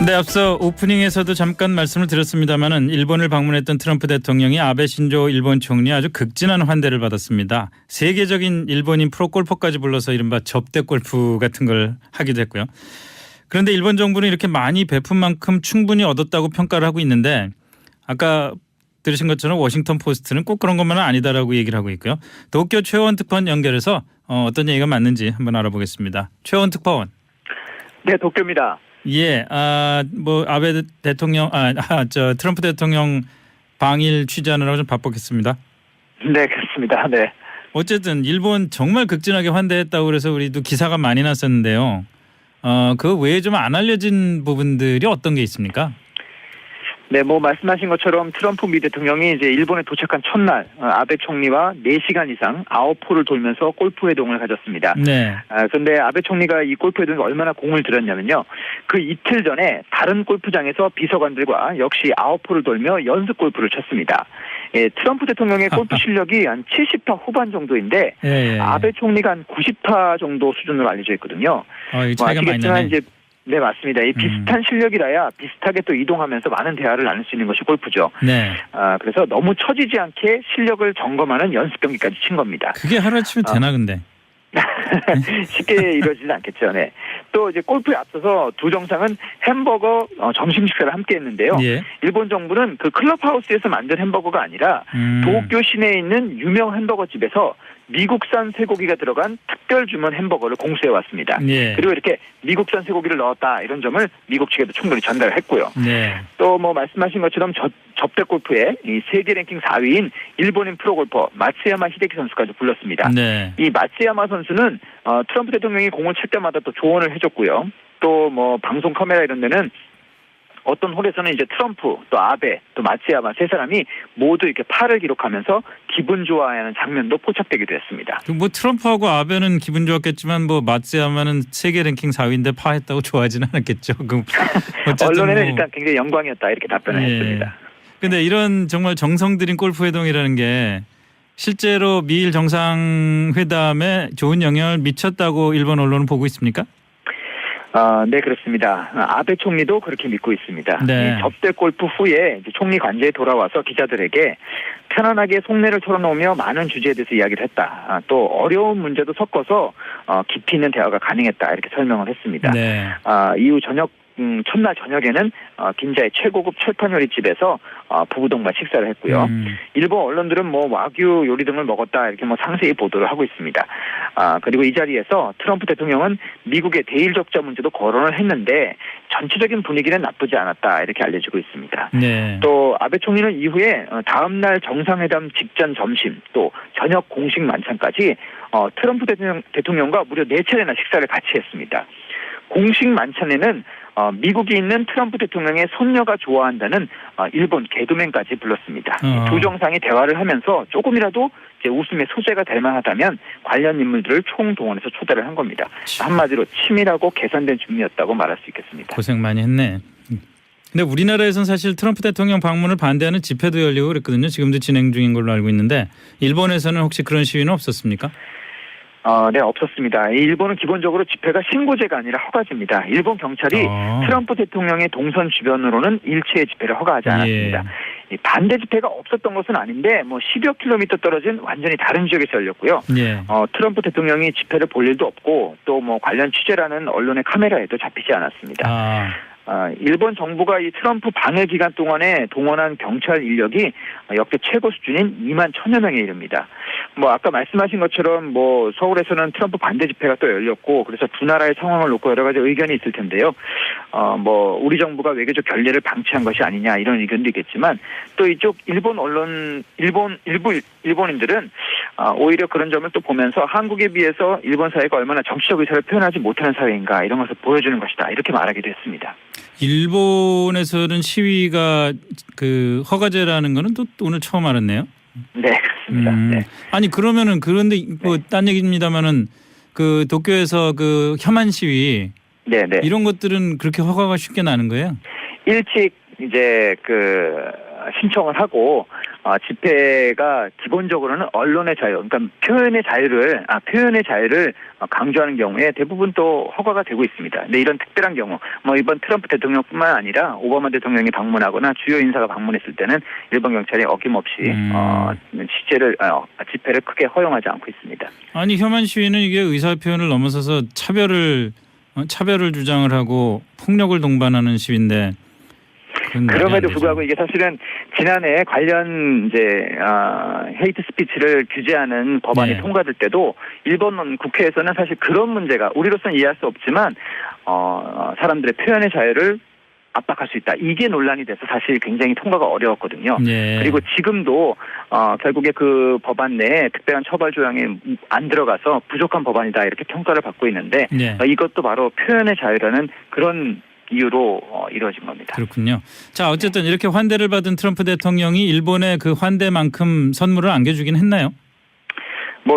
네, 앞서 오프닝에서도 잠깐 말씀을 드렸습니다마는 일본을 방문했던 트럼프 대통령이 아베 신조 일본 총리 아주 극진한 환대를 받았습니다. 세계적인 일본인 프로골퍼까지 불러서 이른바 접대 골프 같은 걸 하기도 했고요. 그런데 일본 정부는 이렇게 많이 베푼 만큼 충분히 얻었다고 평가를 하고 있는데 아까 들으신 것처럼 워싱턴 포스트는 꼭 그런 것만은 아니다라고 얘기를 하고 있고요. 도쿄 최원 특파원 연결해서 어떤 얘기가 맞는지 한번 알아보겠습니다. 최원 특파원. 네, 도쿄입니다. 예, 뭐 아베 대통령, 트럼프 대통령 방일 취재하느라고 좀 바빴겠습니다. 네, 그렇습니다. 네. 어쨌든 일본 정말 극진하게 환대했다고 그래서 우리도 기사가 많이 났었는데요. 그 외에 좀 안 알려진 부분들이 어떤 게 있습니까? 네, 뭐 말씀하신 것처럼 트럼프 미 대통령이 이제 일본에 도착한 첫날 아베 총리와 4시간 이상 9홀을 돌면서 골프 회동을 가졌습니다. 네. 그런데 아베 총리가 이 골프 회동에 얼마나 공을 들였냐면요. 그 이틀 전에 다른 골프장에서 비서관들과 역시 9홀을 돌며 연습 골프를 쳤습니다. 예, 트럼프 대통령의 골프 실력이 한 70타 후반 정도인데 예. 아베 총리가 한 90타 정도 수준으로 알려져 있거든요. 이 차이가 많이 나네. 이제 네, 맞습니다. 이 비슷한 실력이라야 비슷하게 또 이동하면서 많은 대화를 나눌 수 있는 것이 골프죠. 네. 그래서 너무 처지지 않게 실력을 점검하는 연습 경기까지 친 겁니다. 그게 하루아침에 되나 근데? 쉽게 이루어지진 않겠죠. 네. 또 이제 골프에 앞서서 두 정상은 햄버거 점심 식사를 함께 했는데요. 예. 일본 정부는 그 클럽하우스에서 만든 햄버거가 아니라 도쿄 시내에 있는 유명 햄버거 집에서 미국산 쇠고기가 들어간 특별 주문 햄버거를 공수해 왔습니다. 예. 그리고 이렇게 미국산 쇠고기를 넣었다 이런 점을 미국 측에도 충분히 전달을 했고요. 네. 또 뭐 말씀하신 것처럼 접대 골프에 이 세계 랭킹 4위인 일본인 프로골퍼 마츠야마 히데키 선수까지 불렀습니다. 네. 이 마츠야마 선수는 트럼프 대통령이 공을 칠 때마다 또 조언을 해줬고요. 또 뭐 방송 카메라 이런 데는 어떤 홀에서는 이제 트럼프, 또 아베, 또 마츠야마 세 사람이 모두 이렇게 팔을 기록하면서 기분 좋아하는 장면도 포착되기도 했습니다. 뭐 트럼프하고 아베는 기분 좋았겠지만 뭐 마츠야마는 세계 랭킹 4위인데 파했다고 좋아하지는 않았겠죠. 언론에는 일단 굉장히 영광이었다 이렇게 답변을 했습니다. 그런데 이런 정말 정성 들인 골프 회동이라는 게 실제로 미일 정상회담에 좋은 영향을 미쳤다고 일본 언론은 보고 있습니까? 네, 그렇습니다. 아베 총리도 그렇게 믿고 있습니다. 네. 이 접대 골프 후에 이제 총리 관저에 돌아와서 기자들에게 편안하게 속내를 털어놓으며 많은 주제에 대해서 이야기를 했다. 또 어려운 문제도 섞어서 깊이 있는 대화가 가능했다. 이렇게 설명을 했습니다. 네. 이후 첫날 저녁에는 긴자의 최고급 철판 요리집에서 부부 동반 식사를 했고요. 일본 언론들은 뭐 와규 요리 등을 먹었다 이렇게 뭐 상세히 보도를 하고 있습니다. 그리고 이 자리에서 트럼프 대통령은 미국의 대일 적자 문제도 거론을 했는데 전체적인 분위기는 나쁘지 않았다 이렇게 알려지고 있습니다. 네. 또 아베 총리는 이후에 다음 날 정상회담 직전 점심 또 저녁 공식 만찬까지 트럼프 대통령과 무려 4차례나 식사를 같이 했습니다. 공식 만찬에는 미국에 있는 트럼프 대통령의 손녀가 좋아한다는 일본 개그맨까지 불렀습니다. 두 정상이 대화를 하면서 조금이라도 이제 웃음의 소재가 될 만하다면 관련 인물들을 총동원해서 초대를 한 겁니다. 한마디로 치밀하고 계산된 준비였다고 말할 수 있겠습니다. 고생 많이 했네. 근데 우리나라에서는 사실 트럼프 대통령 방문을 반대하는 집회도 열리고 그랬거든요. 지금도 진행 중인 걸로 알고 있는데 일본에서는 혹시 그런 시위는 없었습니까? 네, 없었습니다. 일본은 기본적으로 집회가 신고제가 아니라 허가제입니다. 일본 경찰이 트럼프 대통령의 동선 주변으로는 일체의 집회를 허가하지 않았습니다. 예. 반대 집회가 없었던 것은 아닌데 뭐 10여 킬로미터 떨어진 완전히 다른 지역에서 열렸고요. 예. 트럼프 대통령이 집회를 볼 일도 없고 또 뭐 관련 취재라는 언론의 카메라에도 잡히지 않았습니다. 일본 정부가 이 트럼프 방해 기간 동안에 동원한 경찰 인력이 역대 최고 수준인 2만 1,000여 명에 이릅니다. 뭐 아까 말씀하신 것처럼 뭐 서울에서는 트럼프 반대 집회가 또 열렸고 그래서 두 나라의 상황을 놓고 여러 가지 의견이 있을 텐데요. 뭐 우리 정부가 외교적 결례를 방치한 것이 아니냐 이런 의견도 있겠지만 또 이쪽 일본 언론 일부 일본인들은 오히려 그런 점을 또 보면서 한국에 비해서 일본 사회가 얼마나 정치적 의사를 표현하지 못하는 사회인가 이런 것을 보여주는 것이다 이렇게 말하기도 했습니다. 일본에서는 시위가 그 허가제라는 거는 또 오늘 처음 알았네요. 네, 그렇습니다. 네. 아니 그러면은 그런데 뭐 딴 얘기입니다만은 그 도쿄에서 그 혐한 시위 네. 이런 것들은 그렇게 허가가 쉽게 나는 거예요? 일찍 이제 신청을 하고 집회가 기본적으로는 언론의 자유, 그러니까 표현의 자유를 강조하는 경우에 대부분 또 허가가 되고 있습니다. 근데 이런 특별한 경우, 이번 트럼프 대통령뿐만 아니라 오바마 대통령이 방문하거나 주요 인사가 방문했을 때는 일본 경찰이 어김없이 집회를 크게 허용하지 않고 있습니다. 아니 혐한 시위는 이게 의사 표현을 넘어서서 차별을 주장을 하고 폭력을 동반하는 시위인데. 그럼에도 불구하고 이게 사실은 지난해 관련 헤이트 스피치를 규제하는 법안이 통과될 때도 일본 국회에서는 사실 그런 문제가 우리로서는 이해할 수 없지만 사람들의 표현의 자유를 압박할 수 있다. 이게 논란이 돼서 사실 굉장히 통과가 어려웠거든요. 그리고 지금도 결국에 그 법안 내에 특별한 처벌 조항이 안 들어가서 부족한 법안이다 이렇게 평가를 받고 있는데 이것도 바로 표현의 자유라는 그런 이유로 이루어진 겁니다. 그렇군요. 자, 어쨌든 이렇게 환대를 받은 트럼프 대통령이 일본에 그 환대만큼 선물을 안겨주긴 했나요?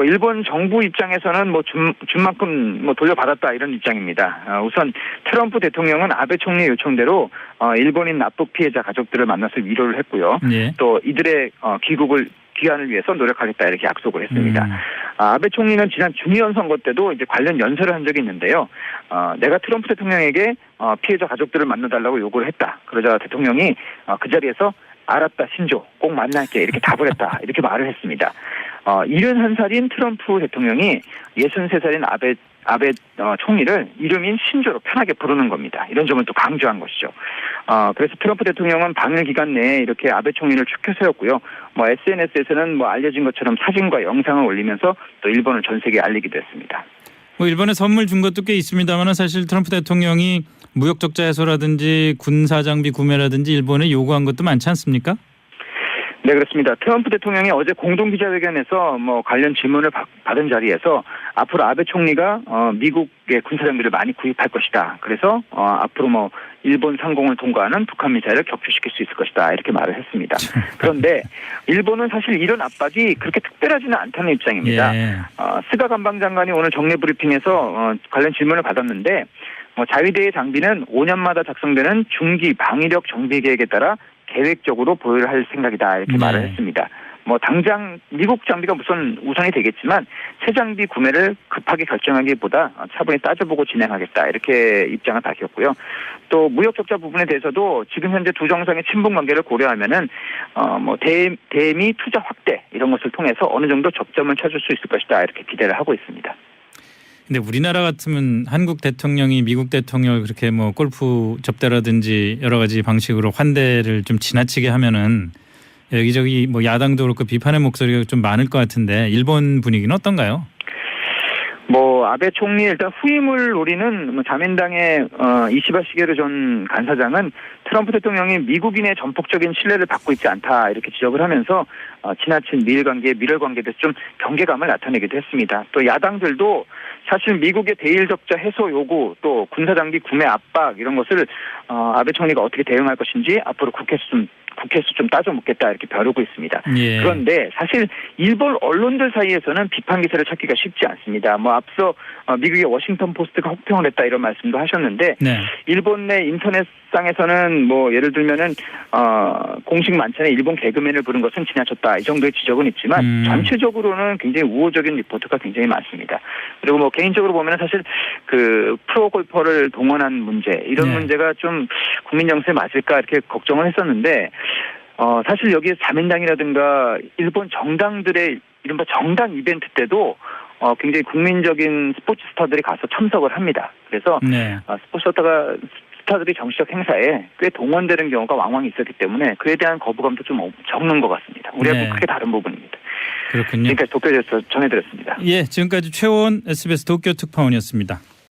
일본 정부 입장에서는 준 만큼 돌려받았다 이런 입장입니다. 우선 트럼프 대통령은 아베 총리의 요청대로 일본인 납북 피해자 가족들을 만나서 위로를 했고요. 또 이들의 귀환을 위해서 노력하겠다 이렇게 약속을 했습니다. 아베 총리는 지난 중의원 선거 때도 이제 관련 연설을 한 적이 있는데요. 내가 트럼프 대통령에게 피해자 가족들을 만나달라고 요구를 했다. 그러자 대통령이 그 자리에서 알았다 신조 꼭 만날게 이렇게 답을 했다 이렇게 말을 했습니다. 71살인 트럼프 대통령이 63살인 아베 총리를 이름인 신조로 편하게 부르는 겁니다. 이런 점을 또 강조한 것이죠. 그래서 트럼프 대통령은 방일 기간 내에 이렇게 아베 총리를 축켜 세웠고요. SNS에서는 알려진 것처럼 사진과 영상을 올리면서 또 일본을 전 세계에 알리기도 했습니다. 일본에 선물 준 것도 꽤 있습니다만 사실 트럼프 대통령이 무역 적자 해소라든지 군사 장비 구매라든지 일본에 요구한 것도 많지 않습니까? 네, 그렇습니다. 트럼프 대통령이 어제 공동기자회견에서 관련 질문을 받은 자리에서 앞으로 아베 총리가 미국의 군사장비를 많이 구입할 것이다. 그래서 앞으로 일본 상공을 통과하는 북한 미사일을 격추시킬 수 있을 것이다. 이렇게 말을 했습니다. 그런데 일본은 사실 이런 압박이 그렇게 특별하지는 않다는 입장입니다. 스가 관방장관이 오늘 정례 브리핑에서 관련 질문을 받았는데 자위대의 장비는 5년마다 작성되는 중기 방위력 정비 계획에 따라 계획적으로 보유를 할 생각이다 이렇게 말을 했습니다. 당장 미국 장비가 우선이 되겠지만 새 장비 구매를 급하게 결정하기보다 차분히 따져보고 진행하겠다 이렇게 입장을 밝혔고요. 또 무역 적자 부분에 대해서도 지금 현재 두 정상의 친분 관계를 고려하면은 대미 투자 확대 이런 것을 통해서 어느 정도 접점을 찾을 수 있을 것이다 이렇게 기대를 하고 있습니다. 근데 우리나라 같으면 한국 대통령이 미국 대통령을 그렇게 골프 접대라든지 여러 가지 방식으로 환대를 좀 지나치게 하면은 여기저기 야당도 그렇고 비판의 목소리가 좀 많을 것 같은데 일본 분위기는 어떤가요? 아베 총리 일단 후임을 노리는 자민당의 이시바 시게루 전 간사장은 트럼프 대통령이 미국인의 전폭적인 신뢰를 받고 있지 않다 이렇게 지적을 하면서 지나친 밀 관계에 대해서 좀 경계감을 나타내기도 했습니다. 또 야당들도 사실 미국의 대일 적자 해소 요구 또 군사장비 구매 압박 이런 것을 아베 총리가 어떻게 대응할 것인지 앞으로 국회에서 좀 따져 묻겠다 이렇게 벼르고 있습니다. 그런데 사실 일본 언론들 사이에서는 비판 기사를 찾기가 쉽지 않습니다. 앞서 미국의 워싱턴 포스트가 혹평을 했다 이런 말씀도 하셨는데 일본 내 인터넷상에서는 예를 들면은 공식 만찬에 일본 개그맨을 부른 것은 지나쳤다 이 정도의 지적은 있지만 전체적으로는 굉장히 우호적인 리포트가 굉장히 많습니다. 그리고 개인적으로 보면은 사실 그 프로 골퍼를 동원한 문제 이런 문제가 좀 국민 정서에 맞을까 이렇게 걱정을 했었는데 사실 여기에 자민당이라든가 일본 정당들의 이른바 정당 이벤트 때도 굉장히 국민적인 스포츠 스타들이 가서 참석을 합니다. 그래서 스포츠 스타들이 정치적 행사에 꽤 동원되는 경우가 왕왕 있었기 때문에 그에 대한 거부감도 좀 적는 것 같습니다. 우리하고 크게 다른 부분입니다. 그렇군요. 지금까지 도쿄에서 전해드렸습니다. 지금까지 최원 SBS 도쿄 특파원이었습니다.